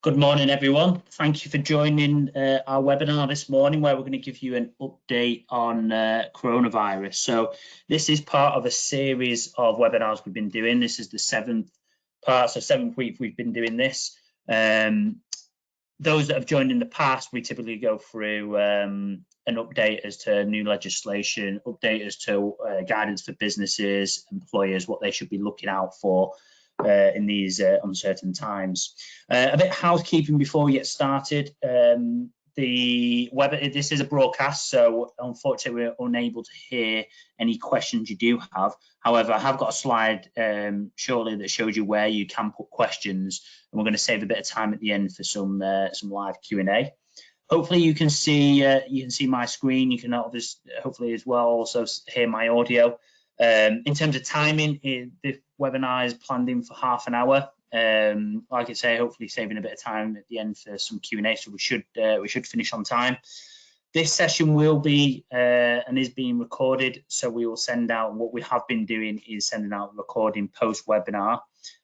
Good morning, everyone. Thank you for joining our webinar this morning, where we're going to give you an update on coronavirus. So this is part of a series of webinars we've been doing. This is the seventh week we've been doing this. Those that have joined in the past, we typically go through an update as to new legislation, update as to guidance for businesses, employers, what they should be looking out for in these uncertain times. A bit of housekeeping before we get started. This is a broadcast, so unfortunately we're unable to hear any questions you do have. However, I have got a slide shortly that shows you where you can put questions, and we're going to save a bit of time at the end for some live Q&A. Hopefully you can see my screen. You can hopefully as well also hear my audio. In terms of timing, the webinar is planned in for half an hour. Like I say, hopefully saving a bit of time at the end for some Q&A, so we should finish on time. This session will be and is being recorded, so we will send out, what we have been doing is sending out a recording post webinar.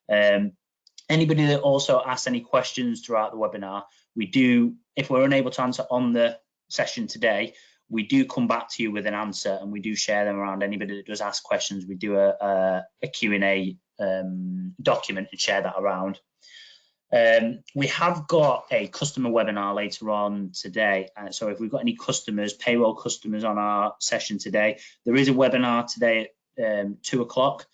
Anybody that also asks any questions throughout the webinar, if we're unable to answer on the session today, we do come back to you with an answer, and we do share them around. Anybody that does ask questions, we do a Q&A document and share that around. We have got a customer webinar later on today, so if we've got any customers, payroll customers on our session today, there is a webinar today at 2 o'clock.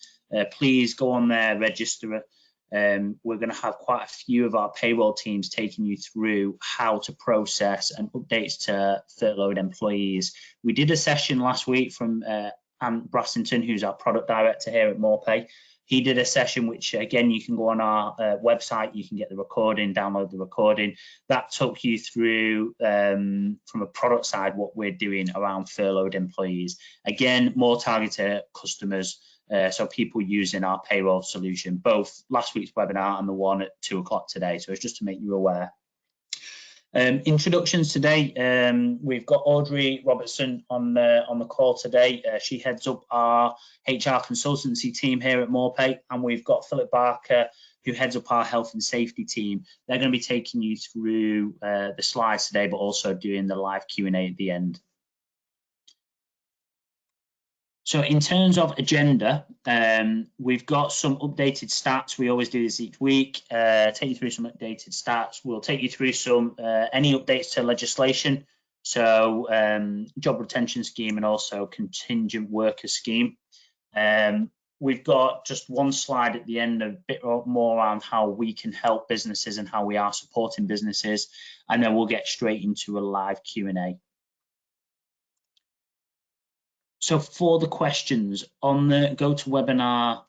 Please go on there, register. We're going to have quite a few of our payroll teams taking you through how to process and updates to furloughed employees. We did a session last week from Ant Brassington, who's our product director here at MorePay. He did a session which, again, you can go on our website, you can get the recording, download the recording. That took you through, from a product side, what we're doing around furloughed employees. Again, more targeted at customers, so people using our payroll solution, both last week's webinar and the one at 2 o'clock today. So it's just to make you aware. Introductions today, we've got Audrey Robertson on the call today. She heads up our HR consultancy team here at MorePay, and we've got Philip Barker, who heads up our health and safety team. They're going to be taking you through the slides today, but also doing the live Q&A at the end. So in terms of agenda, we've got some updated stats. We always do this each week, take you through some updated stats. We'll take you through some any updates to legislation, so job retention scheme and also contingent worker scheme. We've got just one slide at the end, a bit more around how we can help businesses and how we are supporting businesses, and then we'll get straight into a live Q&A. So for the questions on the GoToWebinar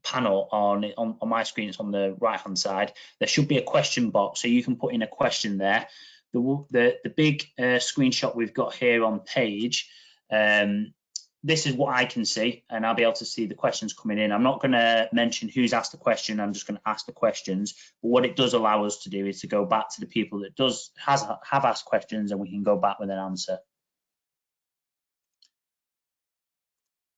panel on my screen, it's on the right hand side, there should be a question box, so you can put in a question there. The big screenshot we've got here on page, this is what I can see, and I'll be able to see the questions coming in. I'm not going to mention who's asked the question, I'm just going to ask the questions. But what it does allow us to do is to go back to the people that have asked questions, and we can go back with an answer.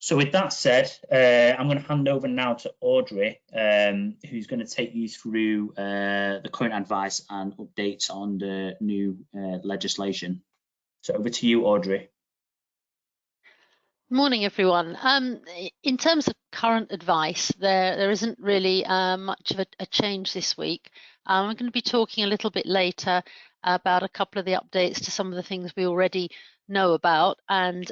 So with that said, I'm going to hand over now to Audrey, who's going to take you through the current advice and updates on the new legislation. So over to you, Audrey. Morning, everyone. In terms of current advice, there isn't really much of a change this week. I'm going to be talking a little bit later about a couple of the updates to some of the things we already know about, and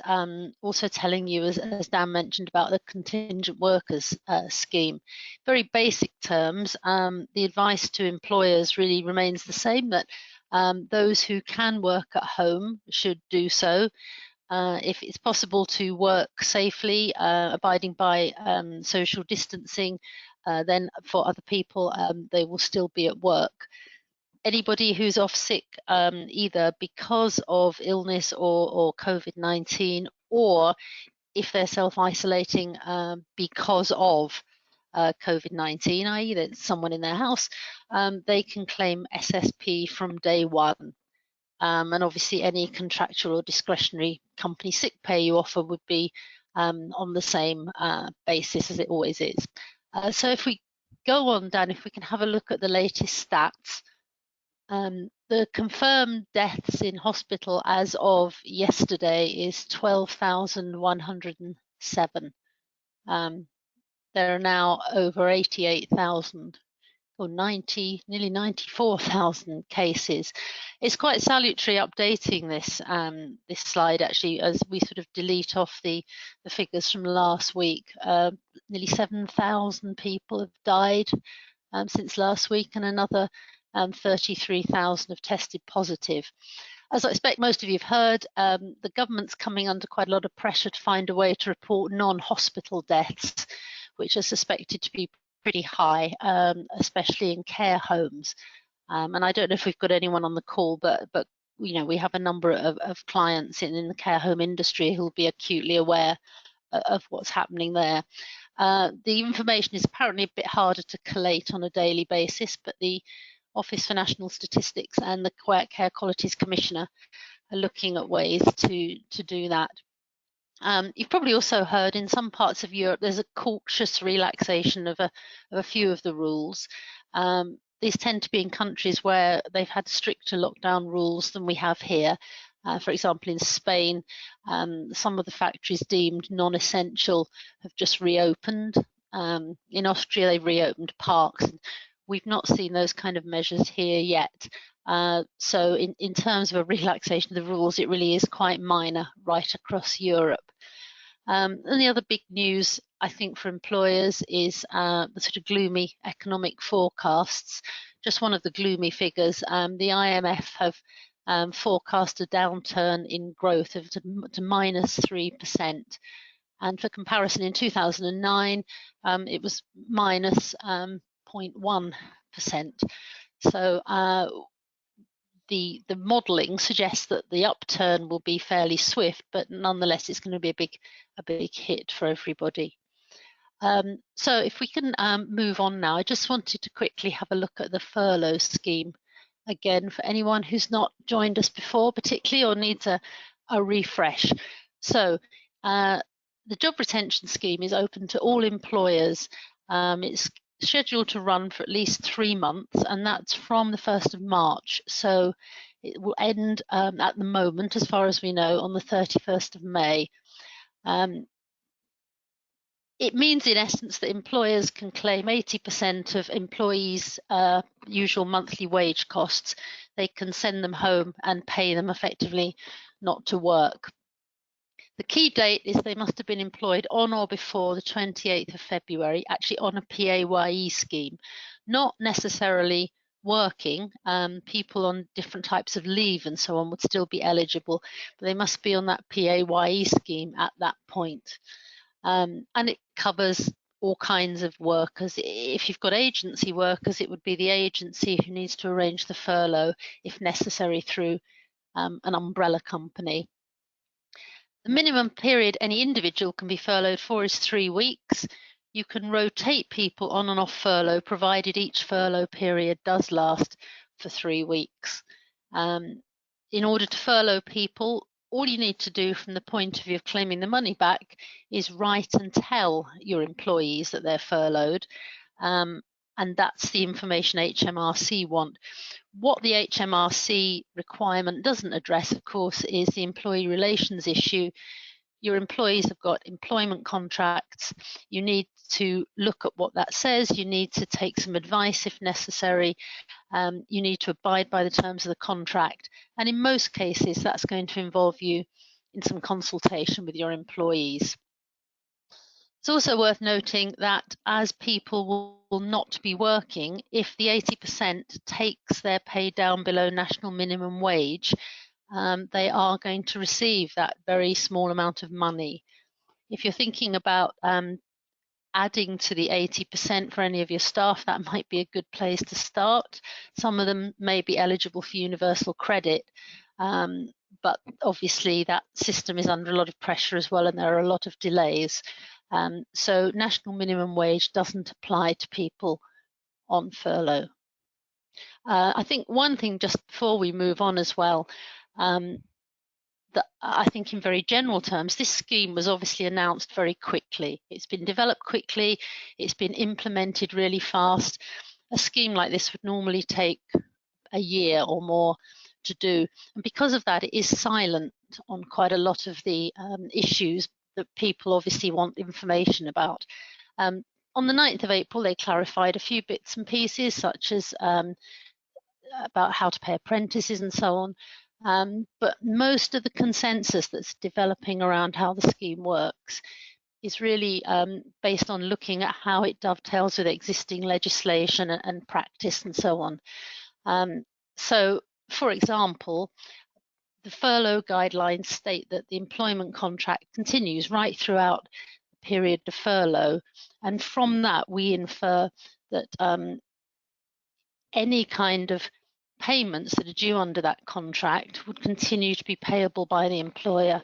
also telling you, as Dan mentioned, about the contingent workers scheme. Very basic terms, the advice to employers really remains the same, that those who can work at home should do so. If it's possible to work safely, abiding by social distancing, then for other people, they will still be at work. Anybody who's off sick, either because of illness or COVID-19, or if they're self-isolating because of COVID-19, i.e. there's someone in their house, they can claim SSP from day one. And obviously any contractual or discretionary company sick pay you offer would be on the same basis as it always is. So if we go on, Dan, if we can have a look at the latest stats. The confirmed deaths in hospital as of yesterday is 12,107. There are now over 88,000 or nearly 94,000 cases. It's quite salutary updating this this slide actually, as we sort of delete off the figures from last week. Nearly 7,000 people have died since last week, and another 33,000 have tested positive. As I expect most of you have heard, the government's coming under quite a lot of pressure to find a way to report non-hospital deaths, which are suspected to be pretty high, especially in care homes. And I don't know if we've got anyone on the call, but you know, we have a number of clients in the care home industry who will be acutely aware of what's happening there. The information is apparently a bit harder to collate on a daily basis, but the Office for National Statistics and the Care Qualities Commissioner are looking at ways to do that. You've probably also heard in some parts of Europe there's a cautious relaxation of a few of the rules. These tend to be in countries where they've had stricter lockdown rules than we have here. For example, in Spain, some of the factories deemed non-essential have just reopened. In Austria, they've reopened parks. We've not seen those kind of measures here yet. So in terms of a relaxation of the rules, it really is quite minor right across Europe. And the other big news, I think, for employers is the sort of gloomy economic forecasts. Just one of the gloomy figures, the IMF have forecast a downturn in growth of to -3%. And for comparison, in 2009, it was minus 0.1%. So the modelling suggests that the upturn will be fairly swift, but nonetheless, it's going to be a big hit for everybody. So if we can move on now, I just wanted to quickly have a look at the furlough scheme again for anyone who's not joined us before, particularly, or needs a refresh. So the job retention scheme is open to all employers. It's scheduled to run for at least 3 months, and that's from the 1st of March. So it will end at the moment, as far as we know, on the 31st of May. It means, in essence, that employers can claim 80% of employees' usual monthly wage costs. They can send them home and pay them effectively not to work. The key date is they must have been employed on or before the 28th of February, actually on a PAYE scheme, not necessarily working. People on different types of leave and so on would still be eligible, but they must be on that PAYE scheme at that point. And it covers all kinds of workers. If you've got agency workers, it would be the agency who needs to arrange the furlough, if necessary, through an umbrella company. The minimum period any individual can be furloughed for is 3 weeks. You can rotate people on and off furlough, provided each furlough period does last for 3 weeks. In order to furlough people, all you need to do from the point of view of claiming the money back is write and tell your employees that they're furloughed. And that's the information HMRC want. What the HMRC requirement doesn't address, of course, is the employee relations issue. Your employees have got employment contracts. You need to look at what that says. You need to take some advice if necessary. You need to abide by the terms of the contract. And in most cases, that's going to involve you in some consultation with your employees. It's also worth noting that as people will not be working, if the 80% takes their pay down below national minimum wage, they are going to receive that very small amount of money. If you're thinking about adding to the 80% for any of your staff, that might be a good place to start. Some of them may be eligible for universal credit, but obviously that system is under a lot of pressure as well, and there are a lot of delays. So national minimum wage doesn't apply to people on furlough. I think one thing just before we move on as well, I think in very general terms, this scheme was obviously announced very quickly. It's been developed quickly, it's been implemented really fast. A scheme like this would normally take a year or more to do. And because of that, it is silent on quite a lot of the issues that people obviously want information about. On the 9th of April, they clarified a few bits and pieces, such as about how to pay apprentices and so on. But most of the consensus that's developing around how the scheme works is really based on looking at how it dovetails with existing legislation and practice and so on. So, for example, the furlough guidelines state that the employment contract continues right throughout the period of furlough, and from that we infer that any kind of payments that are due under that contract would continue to be payable by the employer,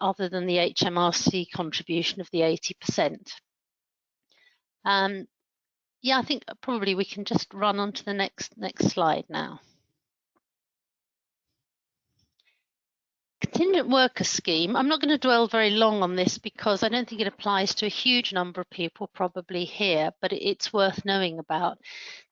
other than the HMRC contribution of the 80%. Yeah, I think probably we can just run on to the next slide now. Contingent worker scheme, I'm not going to dwell very long on this because I don't think it applies to a huge number of people probably here, but it's worth knowing about.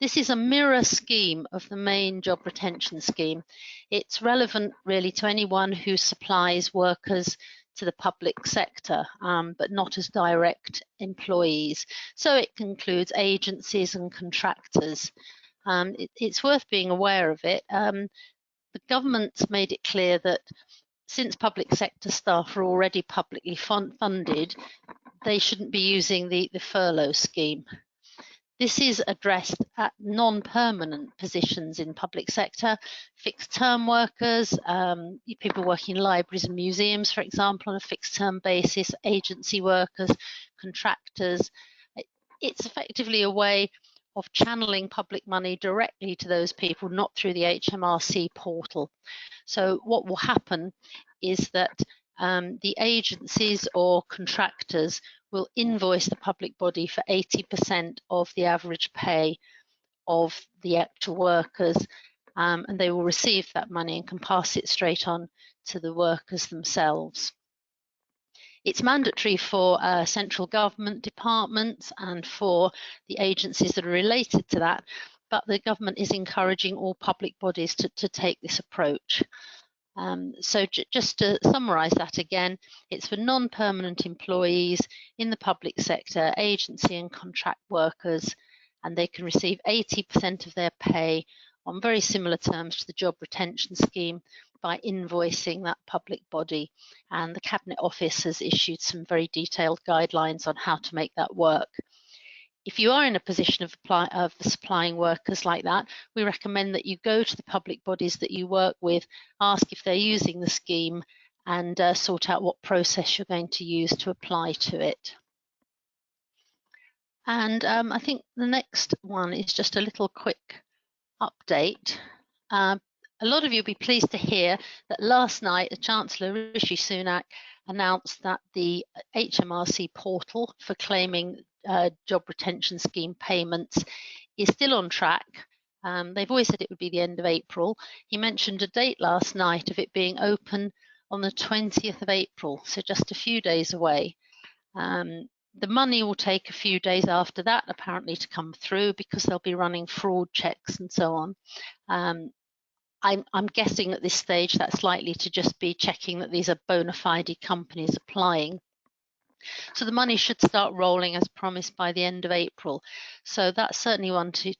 This is a mirror scheme of the main job retention scheme. It's relevant really to anyone who supplies workers to the public sector, but not as direct employees. So it includes agencies and contractors. It's worth being aware of it. The government's made it clear that since public sector staff are already publicly funded, they shouldn't be using the furlough scheme. This is addressed at non-permanent positions in public sector, fixed-term workers, people working in libraries and museums, for example, on a fixed-term basis, agency workers, contractors. It's effectively a way of channeling public money directly to those people, not through the HMRC portal. So what will happen is that the agencies or contractors will invoice the public body for 80% of the average pay of the actual workers, and they will receive that money and can pass it straight on to the workers themselves. It's mandatory for central government departments and for the agencies that are related to that, but the government is encouraging all public bodies to take this approach. So just to summarise that again, it's for non-permanent employees in the public sector, agency and contract workers, and they can receive 80% of their pay on very similar terms to the job retention scheme by invoicing that public body. And the Cabinet Office has issued some very detailed guidelines on how to make that work. If you are in a position of supplying workers like that, we recommend that you go to the public bodies that you work with, ask if they're using the scheme, and sort out what process you're going to use to apply to it. And I think the next one is just a little quick update. A lot of you will be pleased to hear that last night, the Chancellor Rishi Sunak announced that the HMRC portal for claiming job retention scheme payments is still on track. They've always said it would be the end of April. He mentioned a date last night of it being open on the 20th of April, so just a few days away. The money will take a few days after that, apparently, to come through because they'll be running fraud checks and so on. I'm guessing at this stage that's likely to just be checking that these are bona fide companies applying. So the money should start rolling as promised by the end of April. So that's certainly one to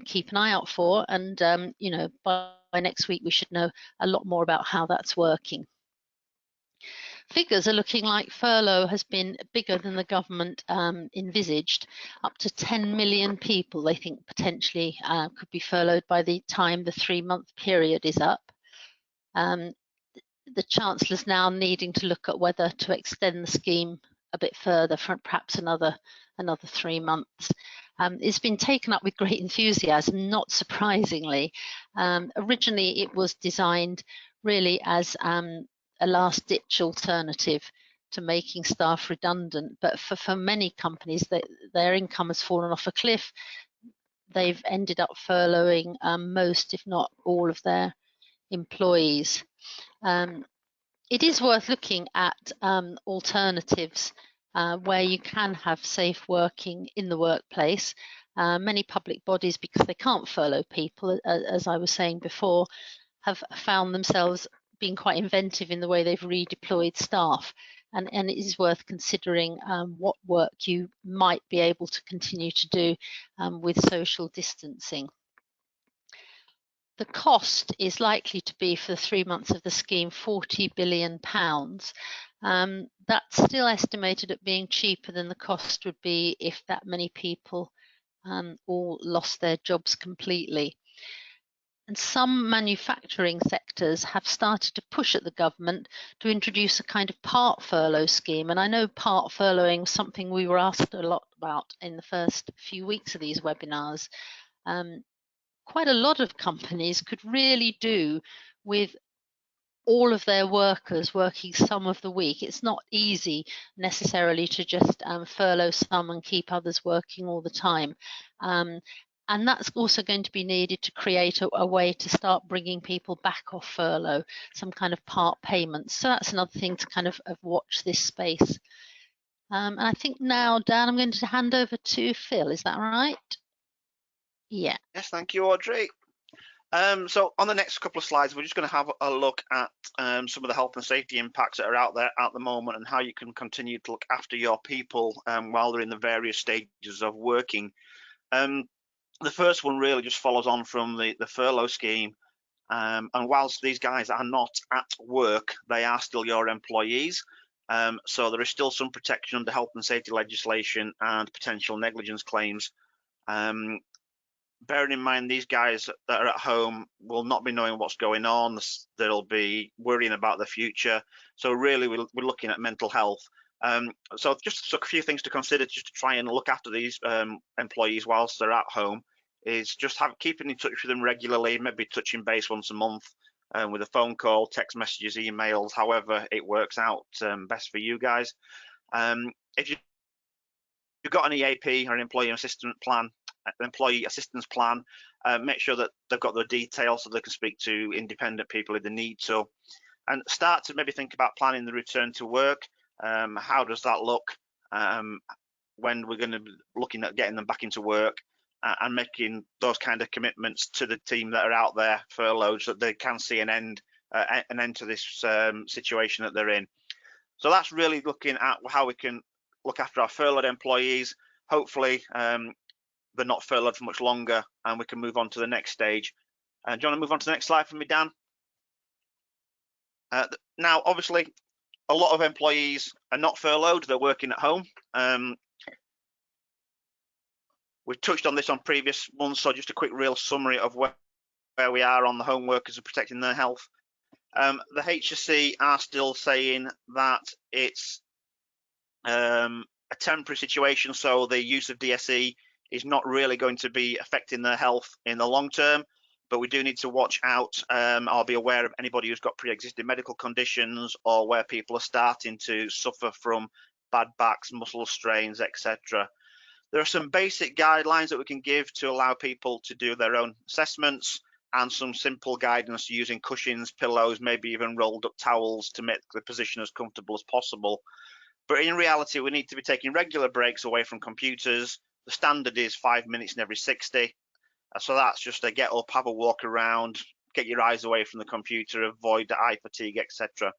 keep an eye out for. And, you know, by next week, we should know a lot more about how that's working. Figures are looking like furlough has been bigger than the government envisaged. Up to 10 million people, they think, potentially could be furloughed by the time the 3-month period is up. The Chancellor's now needing to look at whether to extend the scheme a bit further for perhaps another 3 months. It's been taken up with great enthusiasm, not surprisingly. Originally, it was designed really as a last-ditch alternative to making staff redundant, but for many companies, their income has fallen off a cliff. They've ended up furloughing most, if not all, of their employees. it is worth looking at alternatives where you can have safe working in the workplace. Many public bodies, because they can't furlough people, as I was saying before, have found themselves being quite inventive in the way they've redeployed staff. And it is worth considering what work you might be able to continue to do with social distancing. The cost is likely to be, for the 3 months of the scheme, £40 billion. That's still estimated at being cheaper than the cost would be if that many people all lost their jobs completely. And some manufacturing sectors have started to push at the government to introduce a kind of part furlough scheme. And I know part furloughing was something we were asked a lot about in the first few weeks of these webinars. Quite a lot of companies could really do with all of their workers working some of the week. It's not easy necessarily to just furlough some and keep others working all the time. And that's also going to be needed to create a way to start bringing people back off furlough, some kind of part payments. So that's another thing to kind of watch this space. And I think now, Dan, I'm going to hand over to Phil. Is that right? Yeah. Yes, thank you, Audrey. So on the next couple of slides, we're just going to have a look at some of the health and safety impacts that are out there at the moment and how you can continue to look after your people while they're in the various stages of working. The first one really just follows on from the furlough scheme. And whilst these guys are not at work, they are still your employees. So there is still some protection under health and safety legislation and potential negligence claims. Bearing in mind, these guys that are at home will not be knowing what's going on. They'll be worrying about the future. So really, we're looking at mental health. So just a few things to consider just to try and look after these employees whilst they're at home is just keeping in touch with them regularly, maybe touching base once a month with a phone call, text messages, emails, however it works out best for you guys. If you've got an EAP or an employee assistance plan, make sure that they've got the details so they can speak to independent people if they need to, and start to maybe think about planning the return to work. How does that look when we're going to be looking at getting them back into work and making those kind of commitments to the team that are out there furloughed so that they can see an end to this situation that they're in. So that's really looking at how we can look after our furloughed employees. Hopefully they're not furloughed for much longer and we can move on to the next stage. Do you want to move on to the next slide for me, Dan? Now, obviously, a lot of employees are not furloughed, they're working at home. We've touched on this on previous ones, so just a quick real summary of where we are on the home workers and protecting their health. The HSE are still saying that it's a temporary situation, so the use of DSE is not really going to be affecting their health in the long term, but we do need to watch out or be aware of anybody who's got pre-existing medical conditions or where people are starting to suffer from bad backs, muscle strains, etc. There are some basic guidelines that we can give to allow people to do their own assessments and some simple guidance using cushions, pillows, maybe even rolled up towels to make the position as comfortable as possible. But in reality, we need to be taking regular breaks away from computers. The standard is 5 minutes in every 60. So that's just a get up, have a walk around, get your eyes away from the computer, avoid eye fatigue, etc.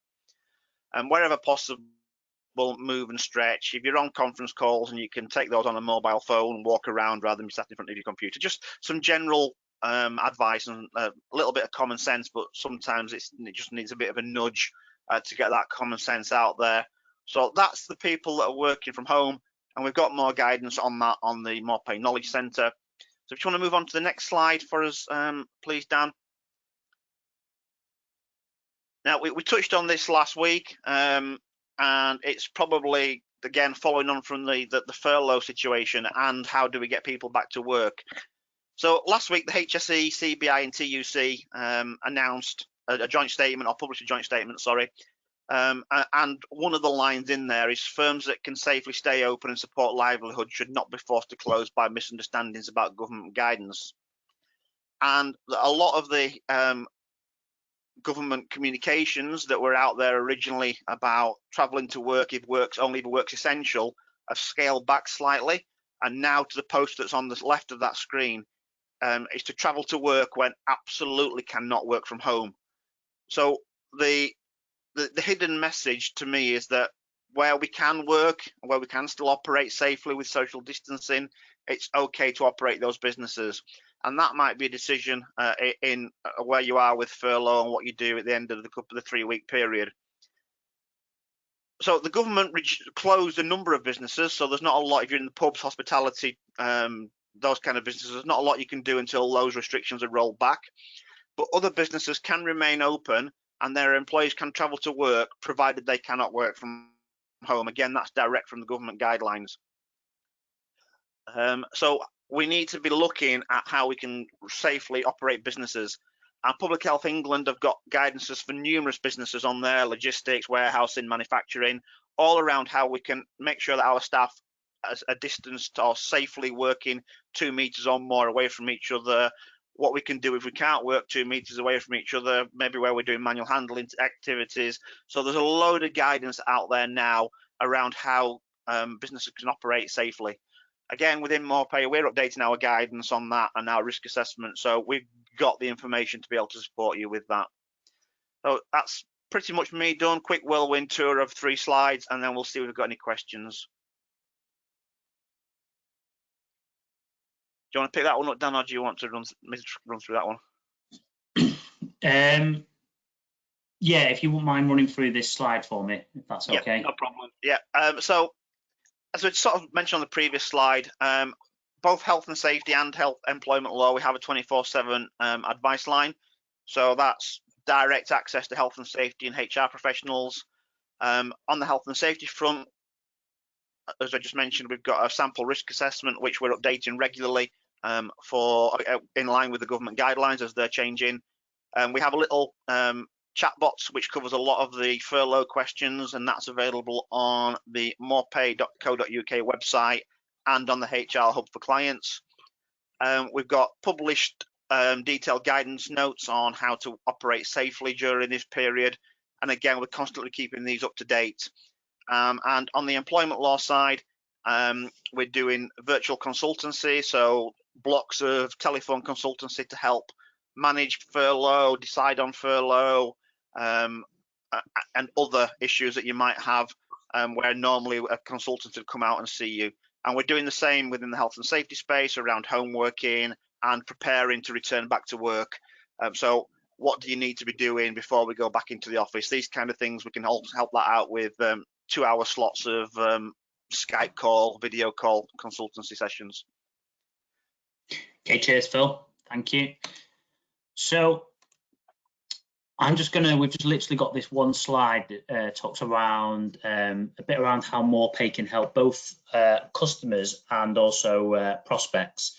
And wherever possible, move and stretch. If you're on conference calls and you can take those on a mobile phone, walk around rather than be sat in front of your computer. Just some general advice and a little bit of common sense, but sometimes it just needs a bit of a nudge to get that common sense out there. So that's the people that are working from home, and we've got more guidance on that on the Morpay Knowledge Centre. So if you want to move on to the next slide for us, please, Dan. Now, we touched on this last week, and it's probably, again, following on from the furlough situation and how do we get people back to work. So last week, the HSE, CBI and TUC announced a joint statement, or published a joint statement, sorry. And one of the lines in there is firms that can safely stay open and support livelihood should not be forced to close by misunderstandings about government guidance. And a lot of the government communications that were out there originally about travelling to work if work's essential have scaled back slightly, and now to the post that's on the left of that screen is to travel to work when absolutely cannot work from home. So the hidden message to me is that where we can work, where we can still operate safely with social distancing, it's okay to operate those businesses. And that might be a decision in where you are with furlough and what you do at the end of the 3-week period. So the government closed a number of businesses, so there's not a lot, if you're in the pubs, hospitality, those kind of businesses, there's not a lot you can do until those restrictions are rolled back. But other businesses can remain open and their employees can travel to work, provided they cannot work from home. Again, that's direct from the government guidelines. So we need to be looking at how we can safely operate businesses. And Public Health England have got guidances for numerous businesses on there, logistics, warehousing, manufacturing, all around how we can make sure that our staff are distanced or safely working 2 meters or more away from each other, what we can do if we can't work 2 meters away from each other, maybe where we're doing manual handling activities. So there's a load of guidance out there now around how businesses can operate safely. Again, within MorePay, we're updating our guidance on that and our risk assessment. So we've got the information to be able to support you with that. So that's pretty much me done. Quick whirlwind tour of 3 slides, and then we'll see if we've got any questions. Do you want to pick that one up, Dan, or do you want to run through that one? Yeah, if you wouldn't mind running through this slide for me, if that's okay. No problem. Yeah. So as we sort of mentioned on the previous slide, both health and safety and health employment law, we have a 24/7 advice line. So that's direct access to health and safety and HR professionals. On the health and safety front, as I just mentioned, we've got a sample risk assessment, which we're updating regularly in line with the government guidelines as they're changing. We have a little chatbots which covers a lot of the furlough questions, and that's available on the morepay.co.uk website and on the HR hub for clients. We've got published detailed guidance notes on how to operate safely during this period, and again, we're constantly keeping these up to date. And on the employment law side, we're doing virtual consultancy, so blocks of telephone consultancy to help manage furlough, decide on furlough, and other issues that you might have where normally a consultant would come out and see you. And we're doing the same within the health and safety space around home working and preparing to return back to work. So what do you need to be doing before we go back into the office? These kind of things, we can help that out with 2-hour slots of Skype call, video call consultancy sessions. Okay, cheers, Phil. Thank you. So we've just literally got this one slide that talks around a bit around how MorePay can help both customers and also prospects.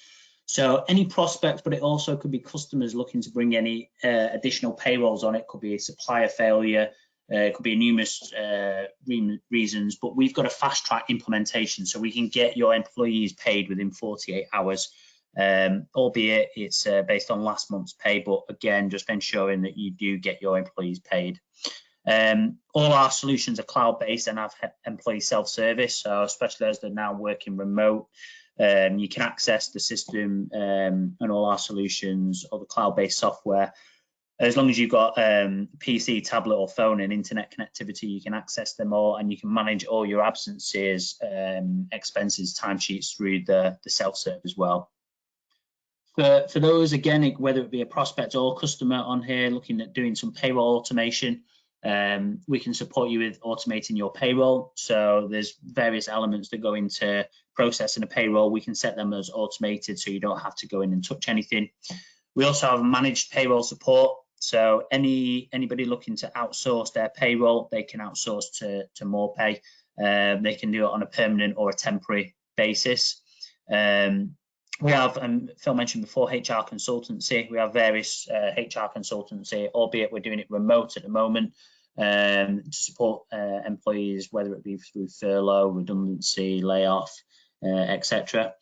So any prospects, but it also could be customers looking to bring any additional payrolls on. It could be a supplier failure, it could be numerous reasons, but we've got a fast track implementation, so we can get your employees paid within 48 hours. Albeit it's based on last month's pay, but again, just ensuring that you do get your employees paid. All our solutions are cloud-based and have employee self-service, so especially as they're now working remote, you can access the system and all our solutions or the cloud-based software. As long as you've got PC, tablet or phone and internet connectivity, you can access them all, and you can manage all your absences, expenses, timesheets through the self-serve as well. For those, again, whether it be a prospect or customer on here looking at doing some payroll automation, we can support you with automating your payroll. So there's various elements that go into processing a payroll. We can set them as automated so you don't have to go in and touch anything. We also have managed payroll support. So anybody looking to outsource their payroll, they can outsource to MorePay. They can do it on a permanent or a temporary basis. We have, Phil mentioned before, HR consultancy. We have various HR consultancy, albeit we're doing it remote at the moment, to support employees, whether it be through furlough, redundancy, layoff, etc.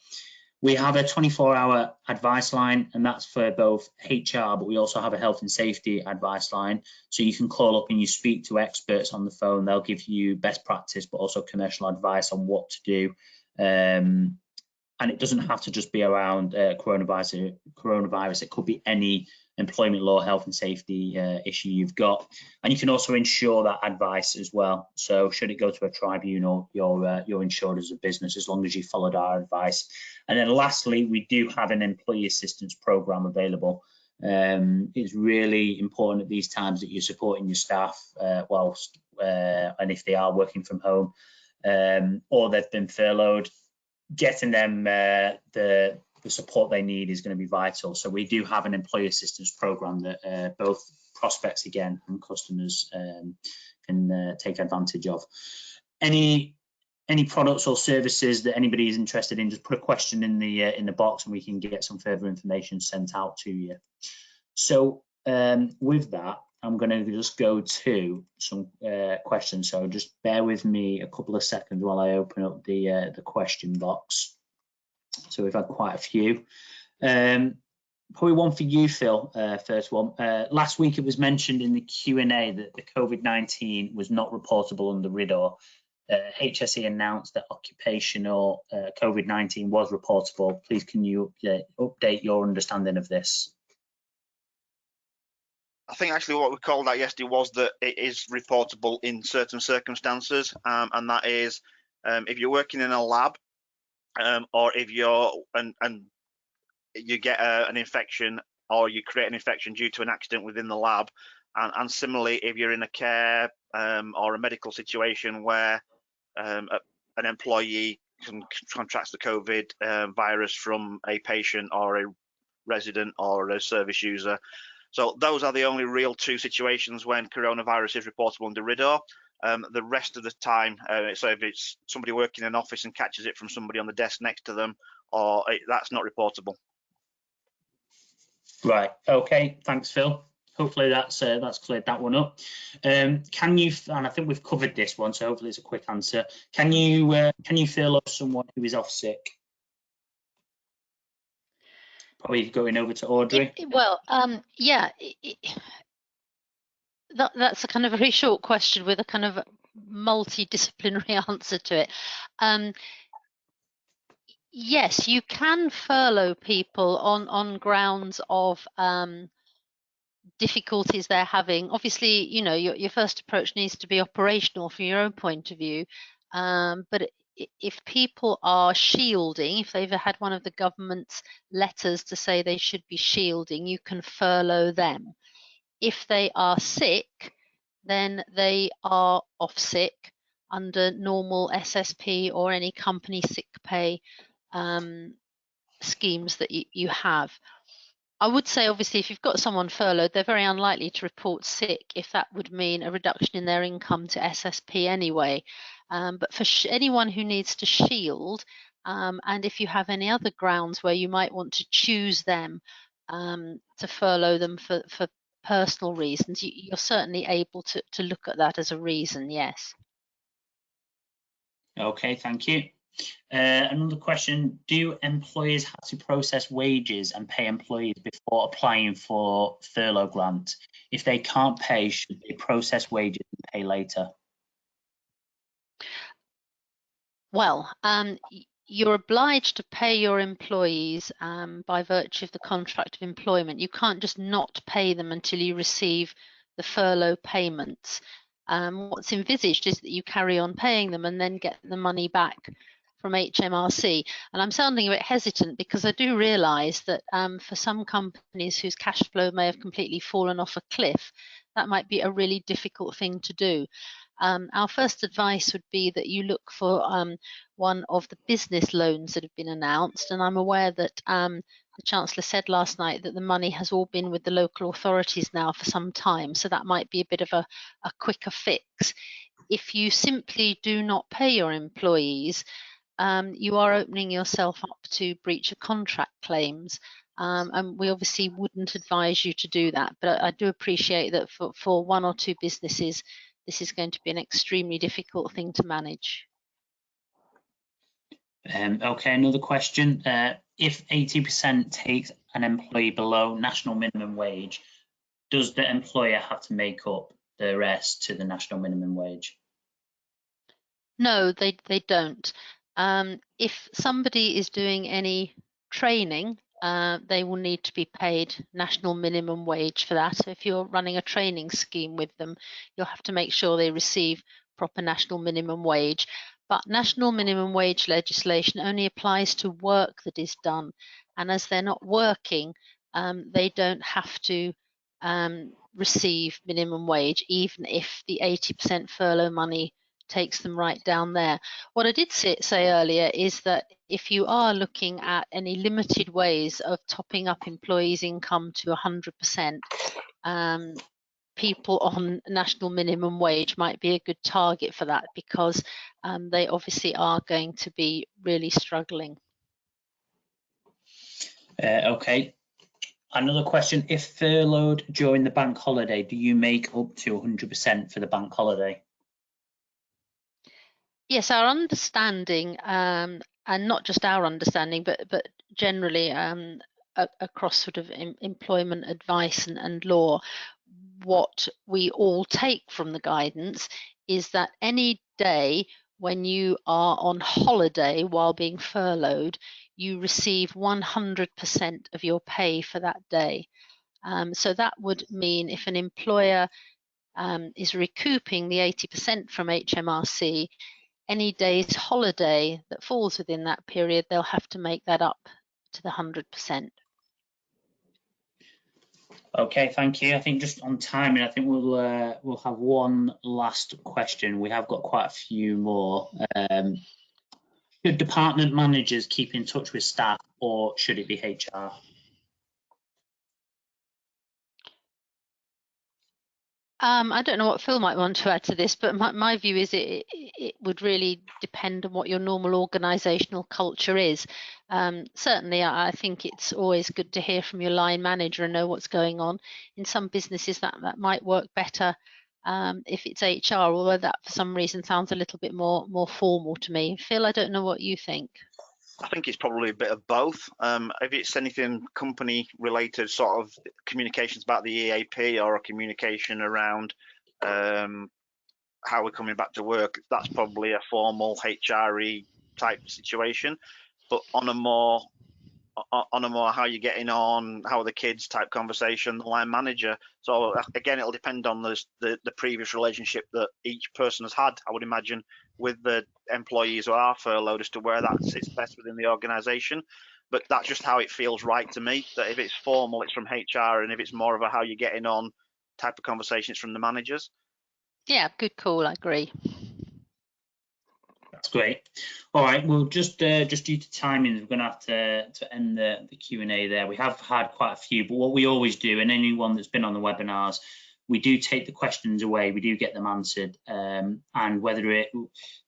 We have a 24-hour advice line, and that's for both HR, but we also have a health and safety advice line. So you can call up and you speak to experts on the phone. They'll give you best practice, but also commercial advice on what to do. And it doesn't have to just be around coronavirus. It could be any employment law, health and safety issue you've got. And you can also insure that advice as well. So should it go to a tribunal, you're insured as a business as long as you followed our advice. And then lastly, we do have an employee assistance program available. It's really important at these times that you're supporting your staff whilst and if they are working from home or they've been furloughed, getting them the support they need is going to be vital. So we do have an employee assistance program that both prospects again and customers can take advantage of. Any products or services that anybody is interested in, just put a question in the box and we can get some further information sent out to you. So with that, I'm going to just go to some questions. So just bear with me a couple of seconds while I open up the question box. So we've had quite a few. Probably one for you, Phil, first one. Last week it was mentioned in the Q&A that the COVID-19 was not reportable under RIDDOR. HSE announced that occupational COVID-19 was reportable. Please can you update your understanding of this? I think actually what we called out yesterday was that it is reportable in certain circumstances, and that is if you're working in a lab or if you're and you get an infection or you create an infection due to an accident within the lab, and similarly if you're in a care or a medical situation where an employee contracts the COVID virus from a patient or a resident or a service user. So those are the only real two situations when coronavirus is reportable under RIDDOR. The rest of the time, so if it's somebody working in an office and catches it from somebody on the desk next to them, or that's not reportable. Right. Okay. Thanks, Phil. Hopefully that's cleared that one up. Can you? And I think we've covered this one, so hopefully it's a quick answer. Can you furlough someone who is off sick? Probably going over to Audrey. Yeah, that's a kind of a very short question with a kind of multidisciplinary answer to it. Yes, you can furlough people on grounds of difficulties they're having. Obviously, you know, your first approach needs to be operational from your own point of view. But if people are shielding, if they've had one of the government's letters to say they should be shielding, you can furlough them. If they are sick, then they are off sick under normal SSP or any company sick pay schemes that you have. I would say, obviously, if you've got someone furloughed, they're very unlikely to report sick if that would mean a reduction in their income to SSP anyway. But for anyone who needs to shield, and if you have any other grounds where you might want to choose them to furlough them for personal reasons, you're certainly able to look at that as a reason, yes. Okay, thank you. Another question, do employers have to process wages and pay employees before applying for furlough grant? If they can't pay, should they process wages and pay later? Well, you're obliged to pay your employees by virtue of the contract of employment. You can't just not pay them until you receive the furlough payments. What's envisaged is that you carry on paying them and then get the money back from HMRC. And I'm sounding a bit hesitant because I do realise that for some companies whose cash flow may have completely fallen off a cliff, that might be a really difficult thing to do. Our first advice would be that you look for one of the business loans that have been announced, and I'm aware that the Chancellor said last night that the money has all been with the local authorities now for some time, so that might be a bit of a quicker fix. If you simply do not pay your employees, you are opening yourself up to breach of contract claims, and we obviously wouldn't advise you to do that, but I do appreciate that for one or two businesses this is going to be an extremely difficult thing to manage. Okay, another question. if 80% takes an employee below national minimum wage, does the employer have to make up the rest to the national minimum wage? No, they don't. If somebody is doing any training, they will need to be paid national minimum wage for that. So if you're running a training scheme with them, you'll have to make sure they receive proper national minimum wage. But national minimum wage legislation only applies to work that is done. And as they're not working, they don't have to receive minimum wage, even if the 80% furlough money takes them right down there. What I did say earlier is that if you are looking at any limited ways of topping up employees' income to 100%, people on national minimum wage might be a good target for that, because they obviously are going to be really struggling. Okay. Another question, if furloughed during the bank holiday, do you make up to 100% for the bank holiday? Yes, our understanding, and not just our understanding, but generally across sort of employment advice and law, what we all take from the guidance is that any day when you are on holiday while being furloughed, you receive 100% of your pay for that day. So that would mean if an employer is recouping the 80% from HMRC, any day's holiday that falls within that period, they'll have to make that up to the 100%. Okay, thank you. I think just on timing, I think we'll have one last question. We have got quite a few more. Should department managers keep in touch with staff, or should it be HR? I don't know what Phil might want to add to this, but my view is it would really depend on what your normal organisational culture is. Certainly, I think it's always good to hear from your line manager and know what's going on. In some businesses, that might work better if it's HR, although that for some reason sounds a little bit more formal to me. Phil, I don't know what you think. I think it's probably a bit of both. If it's anything company related, sort of communications about the EAP or a communication around how we're coming back to work, that's probably a formal HRE type situation. But on a more how you're getting on, how are the kids type conversation, the line manager. So again, it'll depend on the previous relationship that each person has had, I would imagine, with the employees who are furloughed, as to where that sits best within the organisation. But that's just how it feels right to me, that if it's formal, it's from HR, and if it's more of a how you're getting on type of conversation, it's from the managers. Yeah, good call, I agree. That's great. All right, well, just due to timing, we're going to have to end the Q&A there. We have had quite a few, but what we always do, and anyone that's been on the webinars, we do take the questions away, we do get them answered, and whether it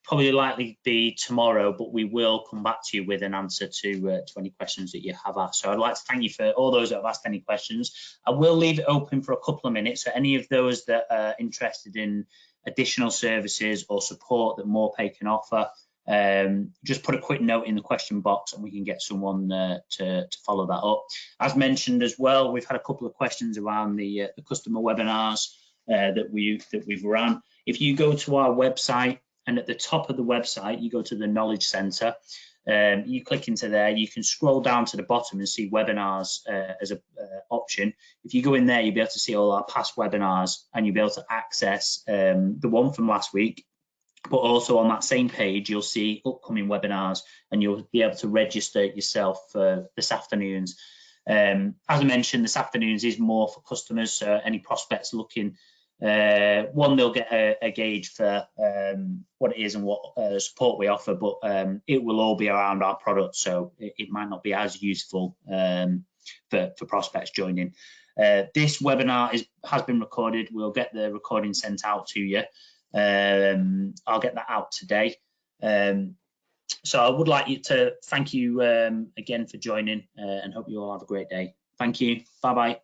probably likely be tomorrow, but we will come back to you with an answer to any questions that you have asked. So I'd like to thank you for all those that have asked any questions. I will leave it open for a couple of minutes, so any of those that are interested in additional services or support that Morpay can offer, just put a quick note in the question box and we can get someone to follow that up. As mentioned as well, we've had a couple of questions around the customer webinars that we've run. If you go to our website, and at the top of the website you go to the Knowledge Centre, you click into there, you can scroll down to the bottom and see webinars as an option. If you go in there, you'll be able to see all our past webinars, and you'll be able to access the one from last week, but also on that same page you'll see upcoming webinars, and you'll be able to register yourself for this afternoon's. As I mentioned, this afternoon's is more for customers, so any prospects looking, one, they'll get a gauge for what it is and what support we offer, but it will all be around our product, so it might not be as useful for prospects joining. This webinar has been recorded. We'll get the recording sent out to you. I'll get that out today. So I would like you to thank you again for joining, and hope you all have a great day. Thank you. Bye bye.